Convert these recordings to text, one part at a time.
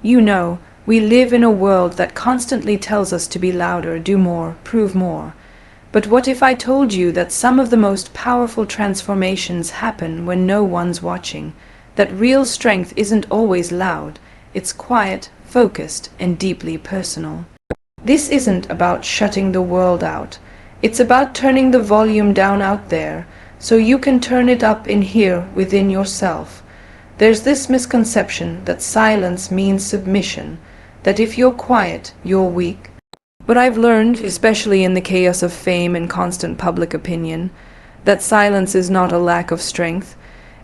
You know, we live in a world that constantly tells us to be louder, do more, prove more. But what if I told you that some of the most powerful transformations happen when no one's watching? That real strength isn't always loud, it's quiet, focused, and deeply personal. This isn't about shutting the world out. It's about turning the volume down out there, so you can turn it up in here within yourself. There's this misconception that silence means submission, that if you're quiet, you're weak. But I've learned, especially in the chaos of fame and constant public opinion, that silence is not a lack of strength.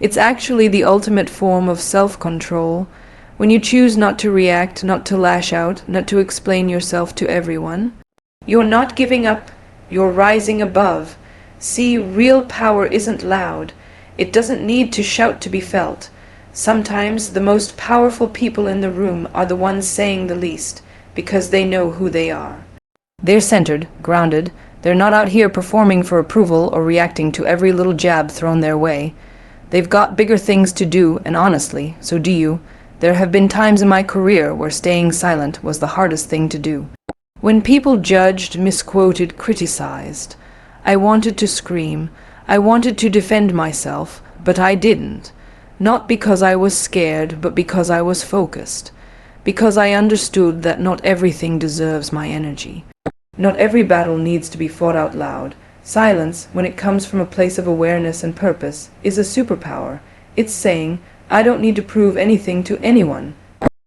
It's actually the ultimate form of self-control. When you choose not to react, not to lash out, not to explain yourself to everyone, you're not giving up, you're rising above. See, real power isn't loud. It doesn't need to shout to be felt. Sometimes the most powerful people in the room are the ones saying the least, because they know who they are. They're centered, grounded. They're not out here performing for approval or reacting to every little jab thrown their way. They've got bigger things to do, and honestly, so do you. There have been times in my career where staying silent was the hardest thing to do. When people judged, misquoted, criticized, I wanted to scream. I wanted to defend myself, but I didn't. Not because I was scared, but because I was focused. Because I understood that not everything deserves my energy. Not every battle needs to be fought out loud. Silence, when it comes from a place of awareness and purpose, is a superpower. It's saying, I don't need to prove anything to anyone.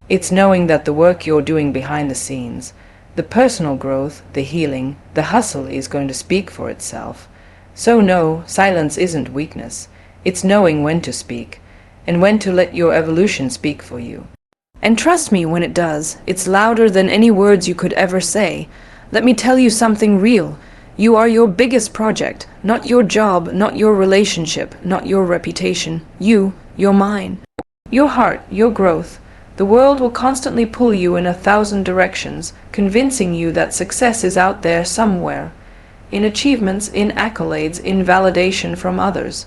It's knowing that the work you're doing behind the scenes, the personal growth, the healing, the hustle is going to speak for itself. So no, silence isn't weakness. It's knowing when to speak, and when to let your evolution speak for you. And trust me when it does, it's louder than any words you could ever say. Let me tell you something real. You are your biggest project, not your job, not your relationship, not your reputation. Your mind, your heart, your growth. The world will constantly pull you in 1,000 directions, convincing you that success is out there somewhere, in achievements, in accolades, in validation from others.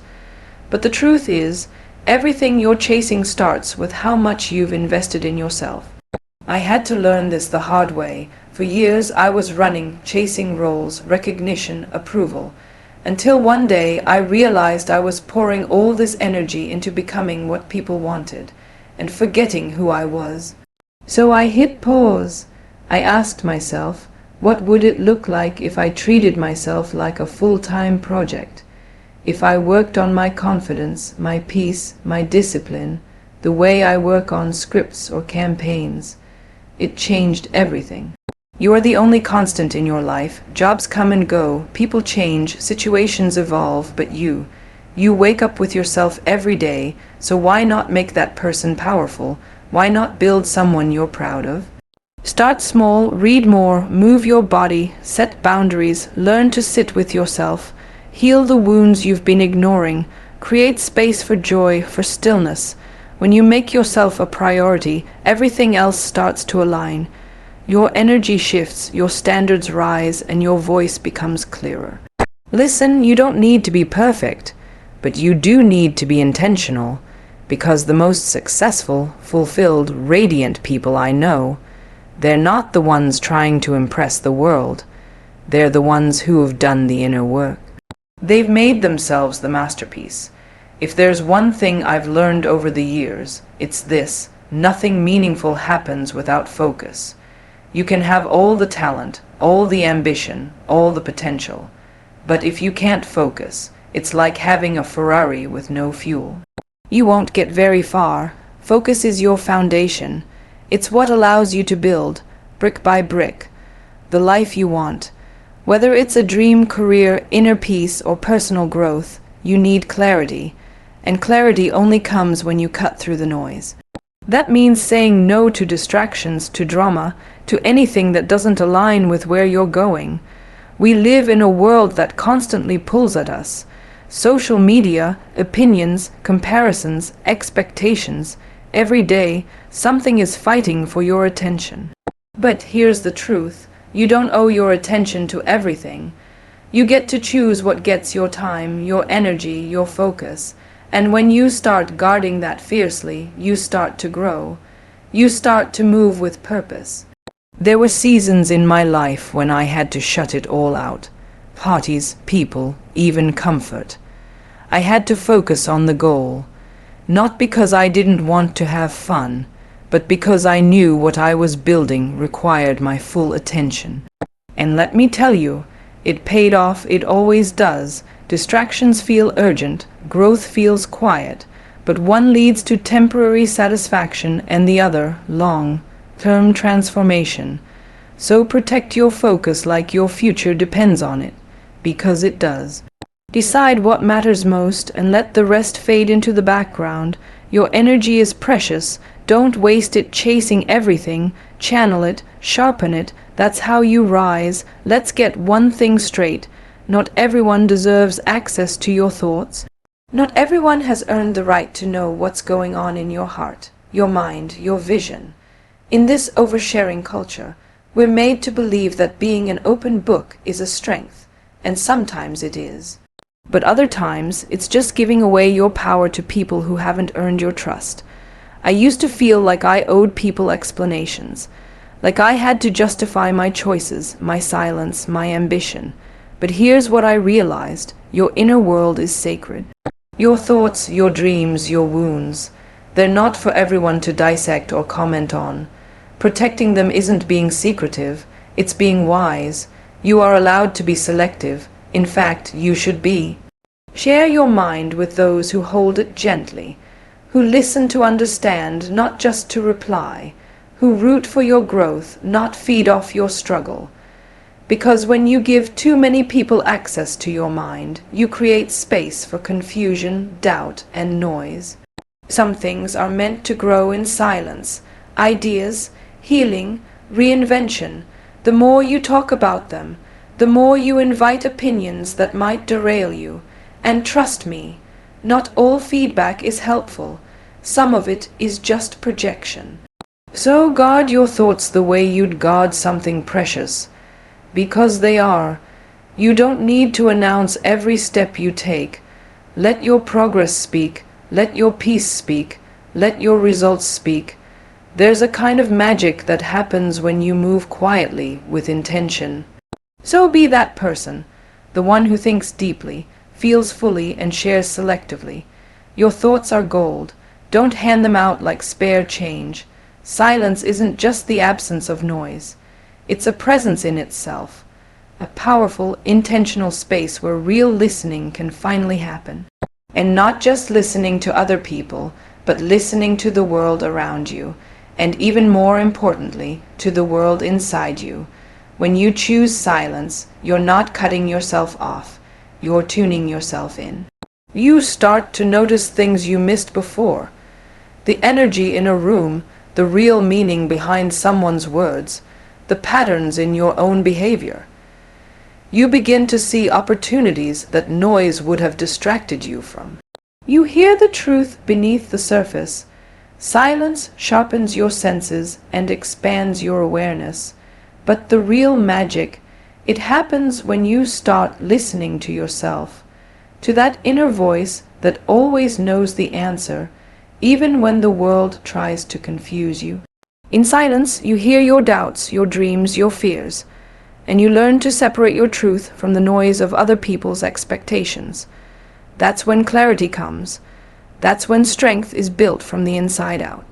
But the truth is, everything you're chasing starts with how much you've invested in yourself. I had to learn this the hard way. For years I was running, chasing roles, recognition, approval, until one day I realized I was pouring all this energy into becoming what people wanted, and forgetting who I was. So I hit pause. I asked myself, what would it look like if I treated myself like a full-time project? If I worked on my confidence, my peace, my discipline, the way I work on scripts or campaigns? It changed everything. You are the only constant in your life. Jobs come and go, people change, situations evolve, but you wake up with yourself every day, so why not make that person powerful? Why not build someone you're proud of? Start small, read more, move your body, set boundaries, learn to sit with yourself, heal the wounds you've been ignoring, create space for joy, for stillness. When you make yourself a priority, everything else starts to align. Your energy shifts, your standards rise, and your voice becomes clearer. Listen, you don't need to be perfect, but you do need to be intentional, because the most successful, fulfilled, radiant people I know, they're not the ones trying to impress the world. They're the ones who have done the inner work. They've made themselves the masterpiece. If there's one thing I've learned over the years, it's this: nothing meaningful happens without focus. You can have all the talent, all the ambition, all the potential, but if you can't focus, it's like having a Ferrari with no fuel. You won't get very far. Focus is your foundation. It's what allows you to build, brick by brick, the life you want. Whether it's a dream, career, inner peace, or personal growth, you need clarity, and clarity only comes when you cut through the noise. That means saying no to distractions, to drama, to anything that doesn't align with where you're going. We live in a world that constantly pulls at us. Social media, opinions, comparisons, expectations. Every day, something is fighting for your attention. But here's the truth. You don't owe your attention to everything. You get to choose what gets your time, your energy, your focus. And when you start guarding that fiercely, you start to grow. You start to move with purpose. There were seasons in my life when I had to shut it all out. Parties, people, even comfort. I had to focus on the goal. Not because I didn't want to have fun, but because I knew what I was building required my full attention. And let me tell you, it paid off, it always does. Distractions feel urgent, growth feels quiet, but one leads to temporary satisfaction and the other, long-term transformation. So protect your focus like your future depends on it, because it does. Decide what matters most and let the rest fade into the background. Your energy is precious. Don't waste it chasing everything. Channel it, sharpen it. That's how you rise. Let's get one thing straight. Not everyone deserves access to your thoughts. Not everyone has earned the right to know what's going on in your heart, your mind, your vision. In this oversharing culture, we're made to believe that being an open book is a strength, and sometimes it is. But other times, it's just giving away your power to people who haven't earned your trust. I used to feel like I owed people explanations, like I had to justify my choices, my silence, my ambition. But here's what I realized: your inner world is sacred. Your thoughts, your dreams, your wounds, they're not for everyone to dissect or comment on. Protecting them isn't being secretive, it's being wise. You are allowed to be selective. In fact, you should be. Share your mind with those who hold it gently, who listen to understand, not just to reply, who root for your growth, not feed off your struggle. Because when you give too many people access to your mind, you create space for confusion, doubt, and noise. Some things are meant to grow in silence. Ideas, healing, reinvention. The more you talk about them, the more you invite opinions that might derail you. And trust me, not all feedback is helpful. Some of it is just projection. So guard your thoughts the way you'd guard something precious. Because they are. You don't need to announce every step you take. Let your progress speak. Let your peace speak. Let your results speak. There's a kind of magic that happens when you move quietly with intention. So be that person, the one who thinks deeply, feels fully, and shares selectively. Your thoughts are gold. Don't hand them out like spare change. Silence isn't just the absence of noise. It's a presence in itself, a powerful, intentional space where real listening can finally happen. And not just listening to other people, but listening to the world around you, and even more importantly, to the world inside you. When you choose silence, you're not cutting yourself off, you're tuning yourself in. You start to notice things you missed before. The energy in a room, the real meaning behind someone's words, the patterns in your own behavior. You begin to see opportunities that noise would have distracted you from. You hear the truth beneath the surface. Silence sharpens your senses and expands your awareness. But the real magic, it happens when you start listening to yourself, to that inner voice that always knows the answer, even when the world tries to confuse you. In silence, you hear your doubts, your dreams, your fears, and you learn to separate your truth from the noise of other people's expectations. That's when clarity comes. That's when strength is built from the inside out.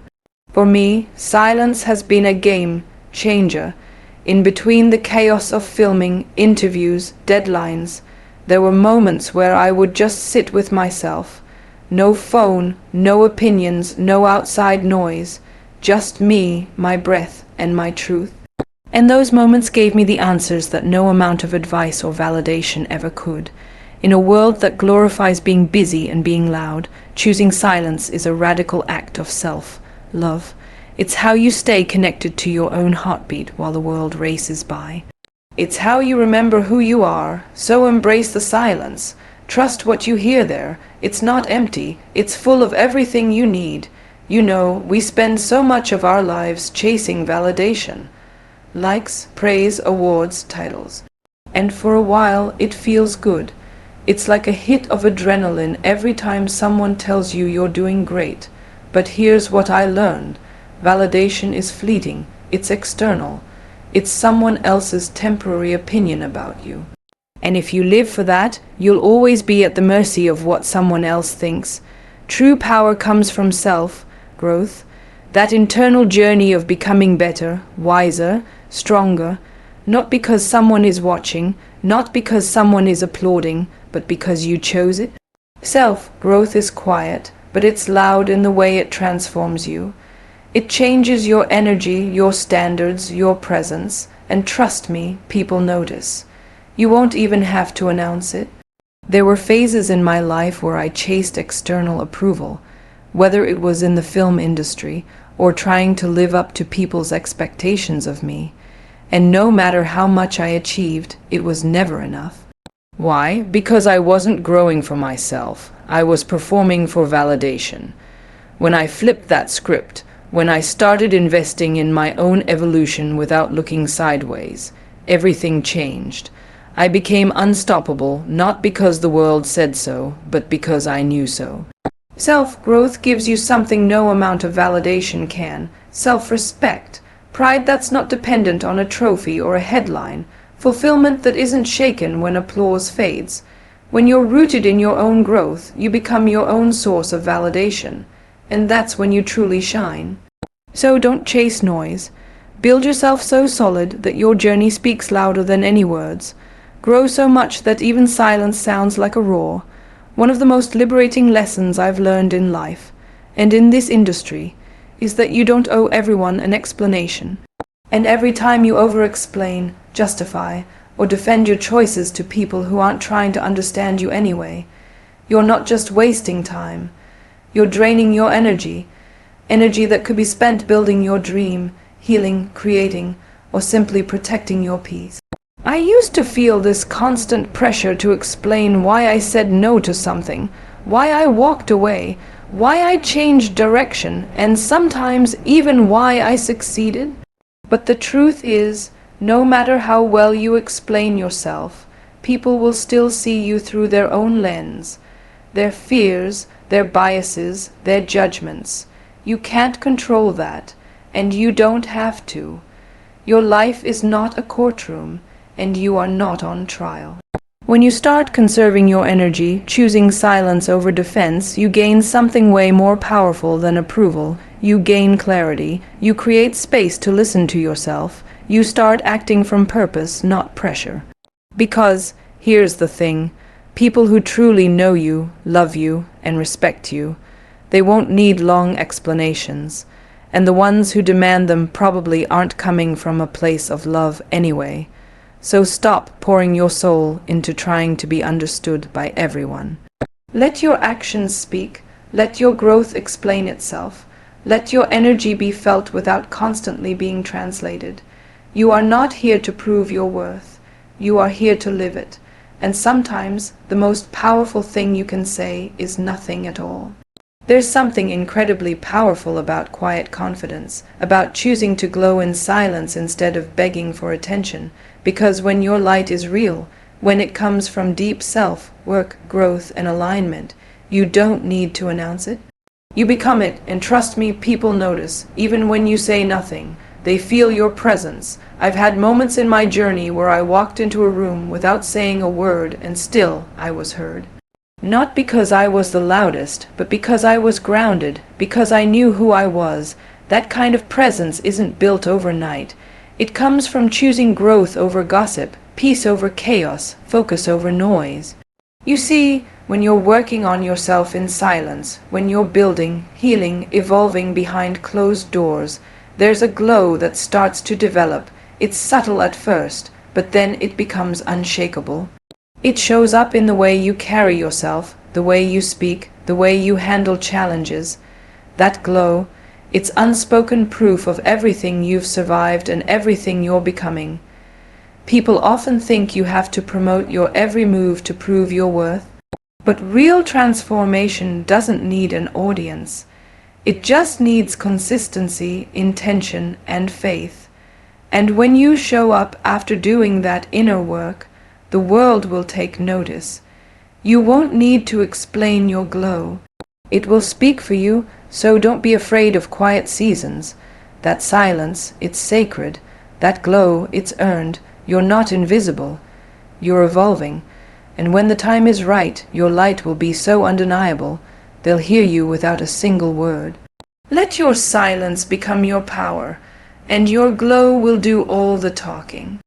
For me, silence has been a game changer. In between the chaos of filming, interviews, deadlines, there were moments where I would just sit with myself. No phone, no opinions, no outside noise. Just me, my breath, and my truth. And those moments gave me the answers that no amount of advice or validation ever could. In a world that glorifies being busy and being loud, choosing silence is a radical act of self-love. It's how you stay connected to your own heartbeat while the world races by. It's how you remember who you are, so embrace the silence. Trust what you hear there. It's not empty. It's full of everything you need. You know, we spend so much of our lives chasing validation. Likes, praise, awards, titles. And for a while, it feels good. It's like a hit of adrenaline every time someone tells you you're doing great. But here's what I learned. Validation is fleeting, it's external, it's someone else's temporary opinion about you. And if you live for that, you'll always be at the mercy of what someone else thinks. True power comes from self-growth, that internal journey of becoming better, wiser, stronger, not because someone is watching, not because someone is applauding, but because you chose it. Self-growth is quiet, but it's loud in the way it transforms you. It changes your energy, your standards, your presence, and trust me, people notice. You won't even have to announce it. There were phases in my life where I chased external approval, whether it was in the film industry or trying to live up to people's expectations of me. And no matter how much I achieved, it was never enough. Why? Because I wasn't growing for myself. I was performing for validation. When I flipped that script, when I started investing in my own evolution without looking sideways, everything changed. I became unstoppable, not because the world said so, but because I knew so. Self-growth gives you something no amount of validation can: self-respect, pride that's not dependent on a trophy or a headline, fulfillment that isn't shaken when applause fades. When you're rooted in your own growth, you become your own source of validation, and that's when you truly shine. So don't chase noise. Build yourself so solid that your journey speaks louder than any words. Grow so much that even silence sounds like a roar. One of the most liberating lessons I've learned in life, and in this industry, is that you don't owe everyone an explanation. And every time you over-explain, justify, or defend your choices to people who aren't trying to understand you anyway, you're not just wasting time. You're draining your energy that could be spent building your dream, healing, creating, or simply protecting your peace. I used to feel this constant pressure to explain why I said no to something, why I walked away, why I changed direction, and sometimes even why I succeeded. But the truth is, no matter how well you explain yourself, people will still see you through their own lens, their fears, their biases, their judgments. You can't control that, and you don't have to. Your life is not a courtroom, and you are not on trial. When you start conserving your energy, choosing silence over defense, you gain something way more powerful than approval. You gain clarity. You create space to listen to yourself. You start acting from purpose, not pressure. Because, here's the thing, people who truly know you, love you, and respect you, they won't need long explanations. And the ones who demand them probably aren't coming from a place of love anyway. So stop pouring your soul into trying to be understood by everyone. Let your actions speak. Let your growth explain itself. Let your energy be felt without constantly being translated. You are not here to prove your worth. You are here to live it. And sometimes the most powerful thing you can say is nothing at all. There's something incredibly powerful about quiet confidence, about choosing to glow in silence instead of begging for attention, because when your light is real, when it comes from deep self, work, growth, and alignment, you don't need to announce it. You become it, and trust me, people notice, even when you say nothing. They feel your presence. I've had moments in my journey where I walked into a room without saying a word, and still I was heard. Not because I was the loudest, but because I was grounded, because I knew who I was. That kind of presence isn't built overnight. It comes from choosing growth over gossip, peace over chaos, focus over noise. You see, when you're working on yourself in silence, when you're building, healing, evolving behind closed doors, there's a glow that starts to develop. It's subtle at first, but then it becomes unshakable. It shows up in the way you carry yourself, the way you speak, the way you handle challenges. That glow, it's unspoken proof of everything you've survived and everything you're becoming. People often think you have to promote your every move to prove your worth. But real transformation doesn't need an audience. It just needs consistency, intention, and faith. And when you show up after doing that inner work, the world will take notice. You won't need to explain your glow. It will speak for you, so don't be afraid of quiet seasons. That silence, it's sacred. That glow, it's earned. You're not invisible. You're evolving. And when the time is right, your light will be so undeniable, they'll hear you without a single word. Let your silence become your power, and your glow will do all the talking.